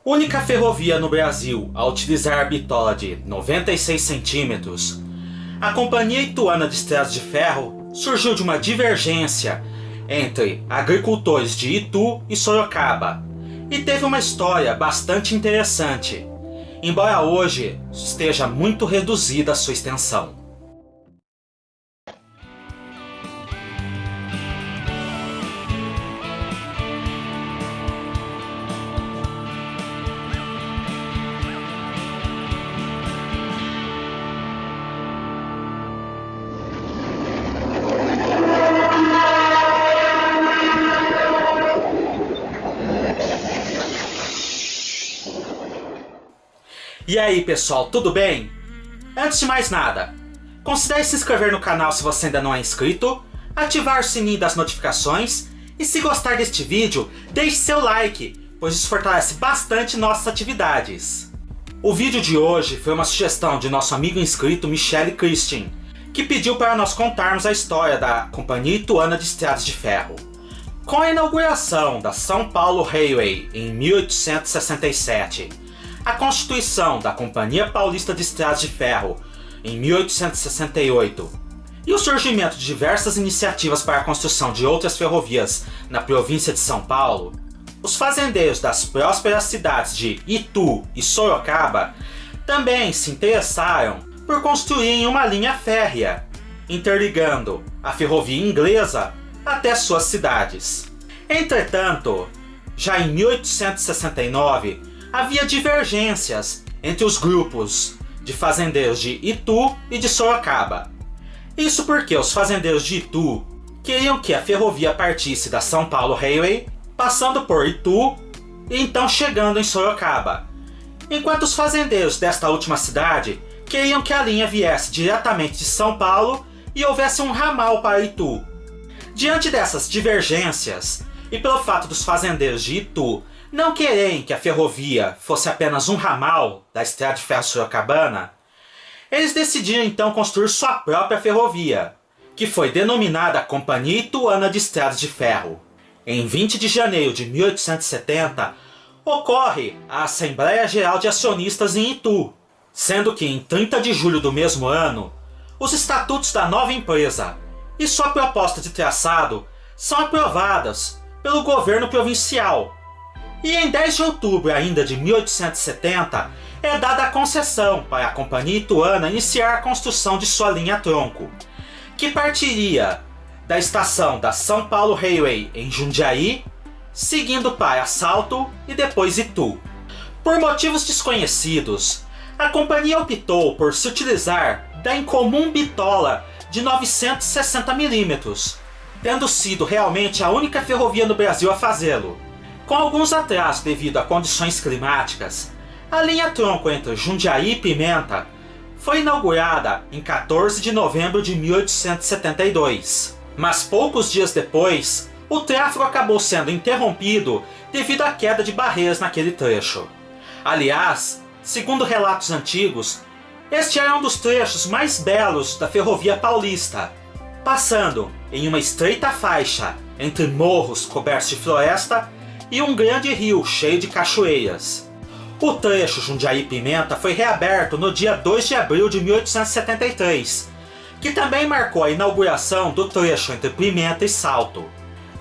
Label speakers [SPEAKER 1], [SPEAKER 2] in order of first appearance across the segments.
[SPEAKER 1] Única ferrovia no Brasil a utilizar a bitola de 96 centímetros, a Companhia Ituana de Estradas de Ferro surgiu de uma divergência entre agricultores de Itu e Sorocaba e teve uma história bastante interessante, embora hoje esteja muito reduzida a sua extensão. E aí pessoal, tudo bem? Antes de mais nada, considere se inscrever no canal se você ainda não é inscrito, ativar o sininho das notificações e se gostar deste vídeo, deixe seu like, pois isso fortalece bastante nossas atividades. O vídeo de hoje foi uma sugestão de nosso amigo inscrito Michele Christian, que pediu para nós contarmos a história da Companhia Ituana de Estradas de Ferro. Com a inauguração da São Paulo Railway em 1867, a constituição da Companhia Paulista de Estradas de Ferro em 1868 e o surgimento de diversas iniciativas para a construção de outras ferrovias na província de São Paulo, os fazendeiros das prósperas cidades de Itu e Sorocaba também se interessaram por construírem uma linha férrea, interligando a ferrovia inglesa até suas cidades. Entretanto, já em 1869, havia divergências entre os grupos de fazendeiros de Itu e de Sorocaba. Isso porque os fazendeiros de Itu queriam que a ferrovia partisse da São Paulo Railway, passando por Itu e então chegando em Sorocaba, enquanto os fazendeiros desta última cidade queriam que a linha viesse diretamente de São Paulo e houvesse um ramal para Itu. Diante dessas divergências, e pelo fato dos fazendeiros de Itu não querem que a ferrovia fosse apenas um ramal da Estrada de Ferro Sorocabana, eles decidiram então construir sua própria ferrovia, que foi denominada Companhia Ituana de Estradas de Ferro. Em 20 de janeiro de 1870, ocorre a Assembleia Geral de Acionistas em Itu, sendo que em 30 de julho do mesmo ano, os estatutos da nova empresa e sua proposta de traçado são aprovadas pelo governo provincial. E em 10 de outubro ainda de 1870, é dada a concessão para a Companhia Ituana iniciar a construção de sua linha-tronco, que partiria da estação da São Paulo Railway em Jundiaí, seguindo para Salto e depois Itu. Por motivos desconhecidos, a companhia optou por se utilizar da incomum bitola de 960 mm, tendo sido realmente a única ferrovia no Brasil a fazê-lo. Com alguns atrasos devido a condições climáticas, a linha-tronco entre Jundiaí e Pimenta foi inaugurada em 14 de novembro de 1872. Mas poucos dias depois, o tráfego acabou sendo interrompido devido à queda de barreiras naquele trecho. Aliás, segundo relatos antigos, este era um dos trechos mais belos da ferrovia paulista, passando em uma estreita faixa entre morros cobertos de floresta e um grande rio cheio de cachoeiras. O trecho Jundiaí-Pimenta foi reaberto no dia 2 de abril de 1873, que também marcou a inauguração do trecho entre Pimenta e Salto.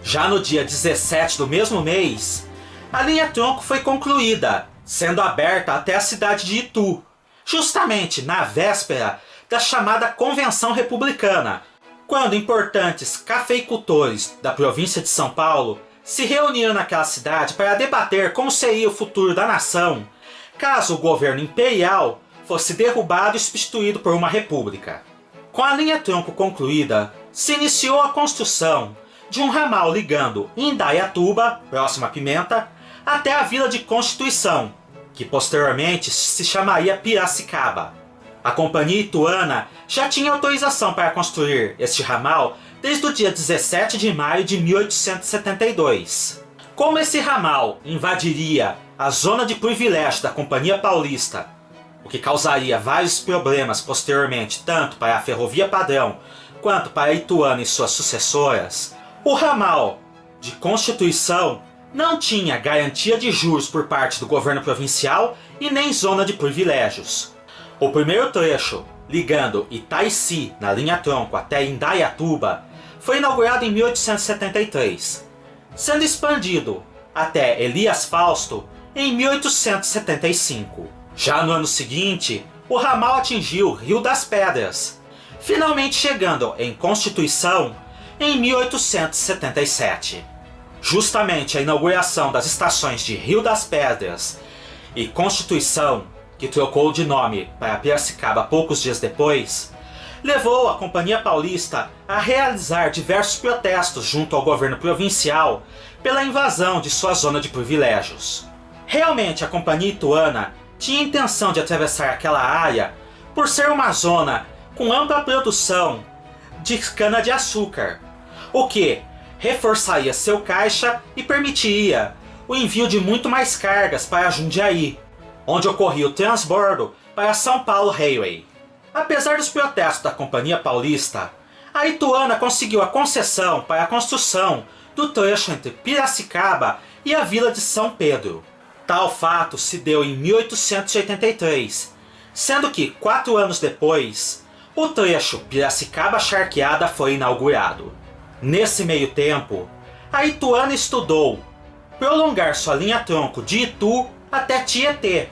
[SPEAKER 1] Já no dia 17 do mesmo mês, a linha-tronco foi concluída, sendo aberta até a cidade de Itu, justamente na véspera da chamada Convenção Republicana, quando importantes cafeicultores da província de São Paulo se reuniram naquela cidade para debater como seria o futuro da nação caso o governo imperial fosse derrubado e substituído por uma república. Com a linha-tronco concluída, se iniciou a construção de um ramal ligando Indaiatuba, próximo a Pimenta, até a vila de Constituição, que posteriormente se chamaria Piracicaba. A Companhia Ituana já tinha autorização para construir este ramal desde o dia 17 de maio de 1872. Como esse ramal invadiria a zona de privilégio da Companhia Paulista, o que causaria vários problemas posteriormente tanto para a Ferrovia Padrão quanto para a Ituana e suas sucessoras, o ramal de Constituição não tinha garantia de juros por parte do governo provincial e nem zona de privilégios. O primeiro trecho, ligando Itaici, na linha tronco, até Indaiatuba, foi inaugurado em 1873, sendo expandido até Elias Fausto em 1875. Já no ano seguinte, o ramal atingiu Rio das Pedras, finalmente chegando em Constituição em 1877. Justamente a inauguração das estações de Rio das Pedras e Constituição, que trocou de nome para Piracicaba poucos dias depois, levou a Companhia Paulista a realizar diversos protestos junto ao governo provincial pela invasão de sua zona de privilégios. Realmente a Companhia Ituana tinha intenção de atravessar aquela área por ser uma zona com ampla produção de cana-de-açúcar, o que reforçaria seu caixa e permitiria o envio de muito mais cargas para Jundiaí, onde ocorria o transbordo para São Paulo Railway. Apesar dos protestos da Companhia Paulista, a Ituana conseguiu a concessão para a construção do trecho entre Piracicaba e a vila de São Pedro. Tal fato se deu em 1883, sendo que 4 anos depois, o trecho Piracicaba-Charqueada foi inaugurado. Nesse meio tempo, a Ituana estudou prolongar sua linha-tronco de Itu até Tietê.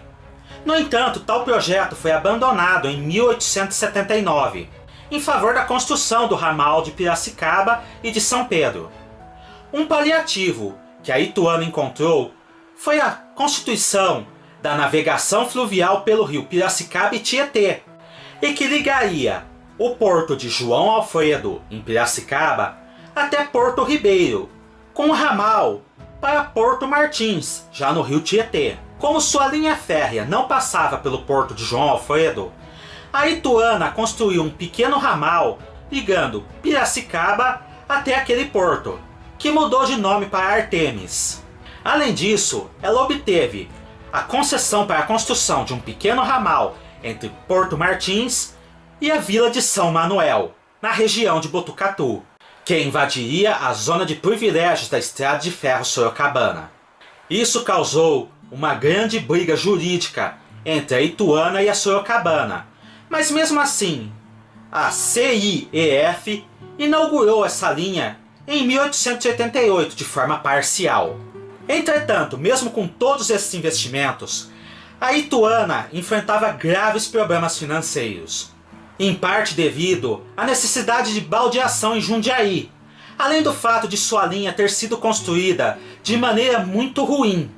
[SPEAKER 1] No entanto, tal projeto foi abandonado em 1879, em favor da construção do ramal de Piracicaba e de São Pedro. Um paliativo que a Ituana encontrou foi a constituição da navegação fluvial pelo rio Piracicaba e Tietê, e que ligaria o porto de João Alfredo, em Piracicaba, até Porto Ribeiro, com o ramal para Porto Martins, já no rio Tietê. Como sua linha férrea não passava pelo porto de João Alfredo, a Ituana construiu um pequeno ramal ligando Piracicaba até aquele porto, que mudou de nome para Artemis. Além disso, ela obteve a concessão para a construção de um pequeno ramal entre Porto Martins e a vila de São Manuel, na região de Botucatu, que invadiria a zona de privilégios da Estrada de Ferro Sorocabana. Isso causou uma grande briga jurídica entre a Ituana e a Sorocabana, mas mesmo assim, a CIEF inaugurou essa linha em 1888 de forma parcial. Entretanto, mesmo com todos esses investimentos, a Ituana enfrentava graves problemas financeiros, em parte devido à necessidade de baldeação em Jundiaí, além do fato de sua linha ter sido construída de maneira muito ruim.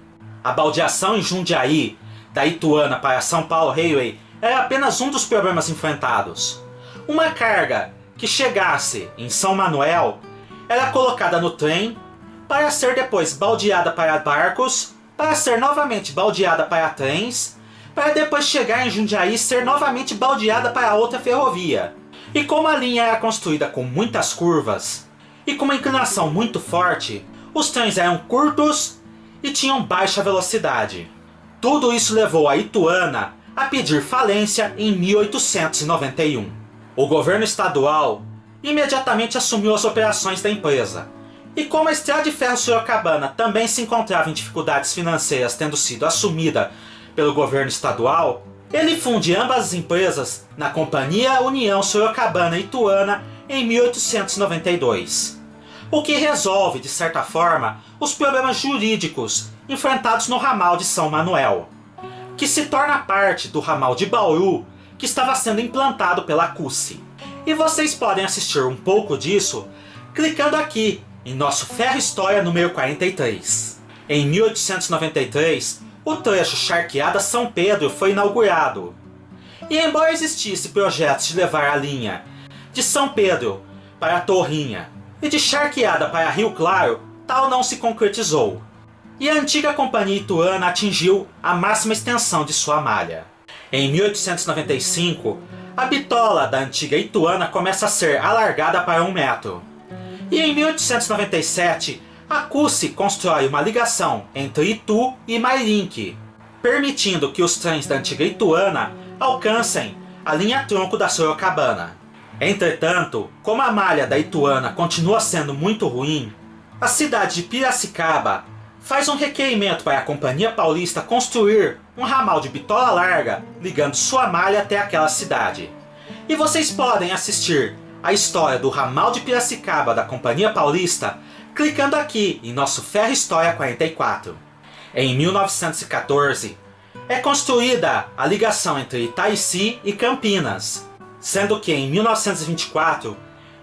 [SPEAKER 1] A baldeação em Jundiaí, da Ituana para São Paulo Railway, era apenas um dos problemas enfrentados. Uma carga que chegasse em São Manuel era colocada no trem para ser depois baldeada para barcos, para ser novamente baldeada para trens, para depois chegar em Jundiaí e ser novamente baldeada para outra ferrovia. E como a linha era construída com muitas curvas e com uma inclinação muito forte, os trens eram curtos e tinham baixa velocidade. Tudo isso levou a Ituana a pedir falência em 1891. O governo estadual imediatamente assumiu as operações da empresa. E como a Estrada de Ferro Sorocabana também se encontrava em dificuldades financeiras tendo sido assumida pelo governo estadual, ele funde ambas as empresas na Companhia União Sorocabana Ituana em 1892. O que resolve, de certa forma, os problemas jurídicos enfrentados no ramal de São Manuel, que se torna parte do ramal de Bauru que estava sendo implantado pela CUSI. E vocês podem assistir um pouco disso clicando aqui em nosso Ferro História número 43. Em 1893, o trecho Charqueada-São Pedro foi inaugurado. E embora existisse projetos de levar a linha de São Pedro para Torrinha e de Charqueada para Rio Claro, tal não se concretizou. E a antiga Companhia Ituana atingiu a máxima extensão de sua malha. Em 1895, a bitola da antiga Ituana começa a ser alargada para 1 metro. E em 1897, a CUSI constrói uma ligação entre Itu e Mairink, permitindo que os trens da antiga Ituana alcancem a linha-tronco da Sorocabana. Entretanto, como a malha da Ituana continua sendo muito ruim, a cidade de Piracicaba faz um requerimento para a Companhia Paulista construir um ramal de bitola larga ligando sua malha até aquela cidade. E vocês podem assistir a história do ramal de Piracicaba da Companhia Paulista clicando aqui em nosso Ferro História 44. Em 1914, é construída a ligação entre Itaici e Campinas, sendo que em 1924,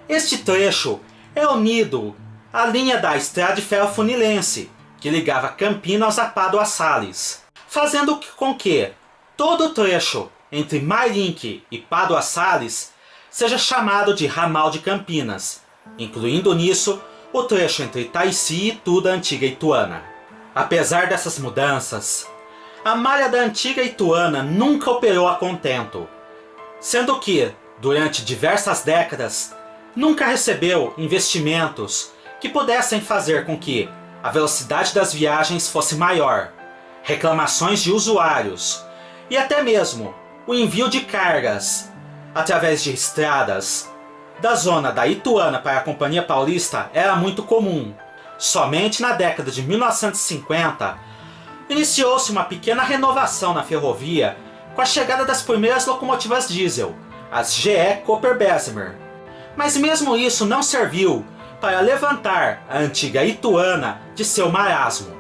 [SPEAKER 1] este trecho é unido à linha da Estrada de Ferro Funilense, que ligava Campinas a Pádua Sales, fazendo com que todo o trecho entre Mairink e Pádua Sales seja chamado de Ramal de Campinas, incluindo nisso o trecho entre Itaici e Itu da antiga Ituana. Apesar dessas mudanças, a malha da antiga Ituana nunca operou a contento, sendo que, durante diversas décadas, nunca recebeu investimentos que pudessem fazer com que a velocidade das viagens fosse maior, reclamações de usuários e até mesmo o envio de cargas através de estradas da zona da Ituana para a Companhia Paulista era muito comum. Somente na década de 1950 iniciou-se uma pequena renovação na ferrovia com a chegada das primeiras locomotivas diesel, as GE Cooper-Bessemer. Mas mesmo isso não serviu para levantar a antiga Ituana de seu marasmo.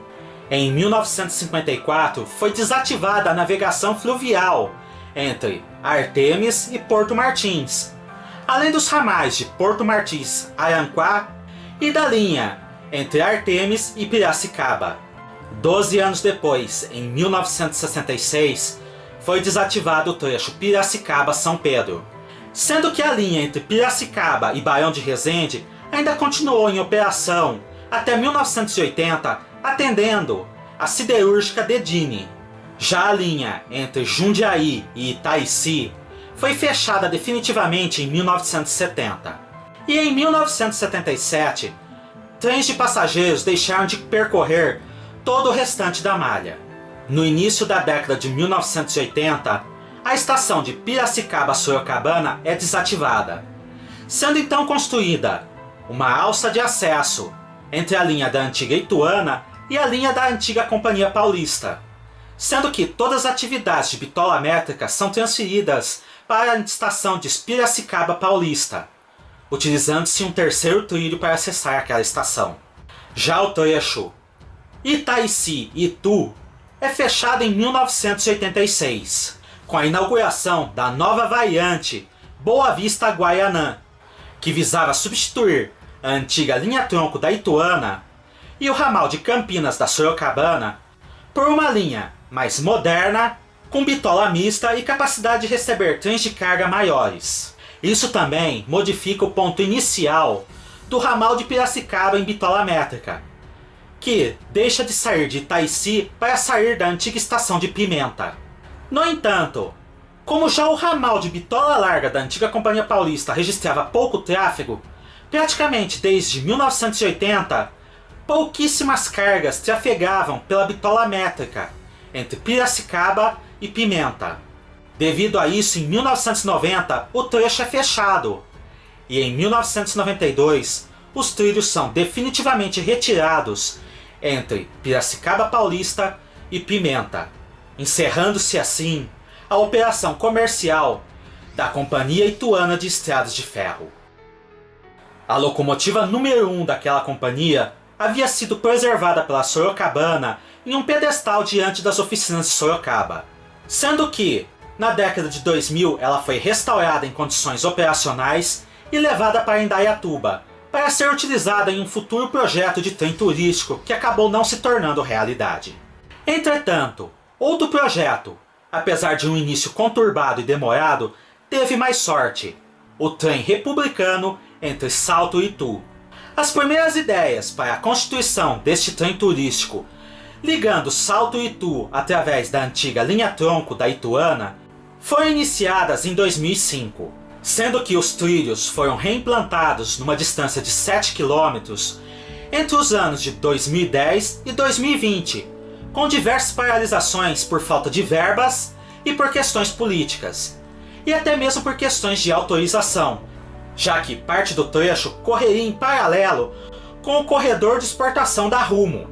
[SPEAKER 1] Em 1954 foi desativada a navegação fluvial entre Artemis e Porto Martins, além dos ramais de Porto Martins a Aranquá e da linha entre Artemis e Piracicaba. 12 anos depois, em 1966, foi desativado o trecho Piracicaba-São Pedro, sendo que a linha entre Piracicaba e Barão de Resende ainda continuou em operação até 1980, atendendo a siderúrgica Dedini. Já a linha entre Jundiaí e Itaici foi fechada definitivamente em 1970. E em 1977, trens de passageiros deixaram de percorrer todo o restante da malha. No início da década de 1980, a estação de Piracicaba-Sorocabana é desativada, sendo então construída uma alça de acesso entre a linha da antiga Ituana e a linha da antiga Companhia Paulista, sendo que todas as atividades de bitola métrica são transferidas para a estação de Piracicaba Paulista, utilizando-se um terceiro trilho para acessar aquela estação. Já o trecho Itaici-Itu é fechado em 1986, com a inauguração da nova variante Boa Vista-Guaianã, que visava substituir a antiga linha-tronco da Ituana e o ramal de Campinas da Sorocabana por uma linha mais moderna, com bitola mista e capacidade de receber trens de carga maiores. Isso também modifica o ponto inicial do ramal de Piracicaba em bitola métrica, que deixa de sair de Itaici para sair da antiga estação de Pimenta. No entanto, como já o ramal de bitola larga da antiga Companhia Paulista registrava pouco tráfego, praticamente desde 1980, pouquíssimas cargas trafegavam pela bitola métrica entre Piracicaba e Pimenta. Devido a isso, em 1990, o trecho é fechado, e em 1992, os trilhos são definitivamente retirados entre Piracicaba Paulista e Pimenta, encerrando-se assim a operação comercial da Companhia Ituana de Estradas de Ferro. A locomotiva número 1 daquela companhia havia sido preservada pela Sorocabana em um pedestal diante das oficinas de Sorocaba, sendo que, na década de 2000, ela foi restaurada em condições operacionais e levada para Indaiatuba, para ser utilizada em um futuro projeto de trem turístico que acabou não se tornando realidade. Entretanto, outro projeto, apesar de um início conturbado e demorado, teve mais sorte: o trem republicano entre Salto e Itu. As primeiras ideias para a constituição deste trem turístico, ligando Salto e Itu através da antiga linha-tronco da Ituana, foram iniciadas em 2005, sendo que os trilhos foram reimplantados numa distância de 7 km entre os anos de 2010 e 2020, com diversas paralisações por falta de verbas e por questões políticas, e até mesmo por questões de autorização, já que parte do trecho correria em paralelo com o corredor de exportação da Rumo,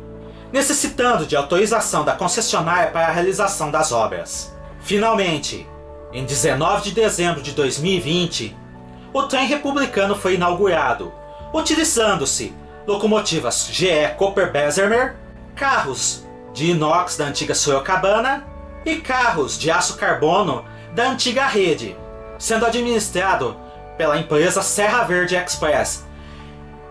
[SPEAKER 1] necessitando de autorização da concessionária para a realização das obras. Finalmente, em 19 de dezembro de 2020, o trem republicano foi inaugurado, utilizando-se locomotivas GE Cooper-Bessemer, carros de inox da antiga Sorocabana e carros de aço carbono da antiga rede, sendo administrado pela empresa Serra Verde Express,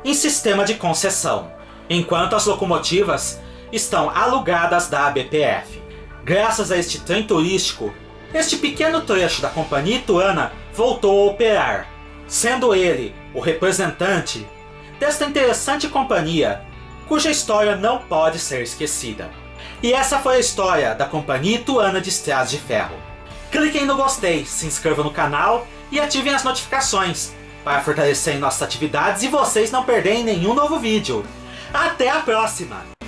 [SPEAKER 1] em sistema de concessão, enquanto as locomotivas estão alugadas da ABPF. Graças a este trem turístico, este pequeno trecho da Companhia Ituana voltou a operar, sendo ele o representante desta interessante companhia, cuja história não pode ser esquecida. E essa foi a história da Companhia Ituana de Estradas de Ferro. Cliquem no gostei, se inscrevam no canal e ativem as notificações para fortalecerem nossas atividades e vocês não perderem nenhum novo vídeo. Até a próxima!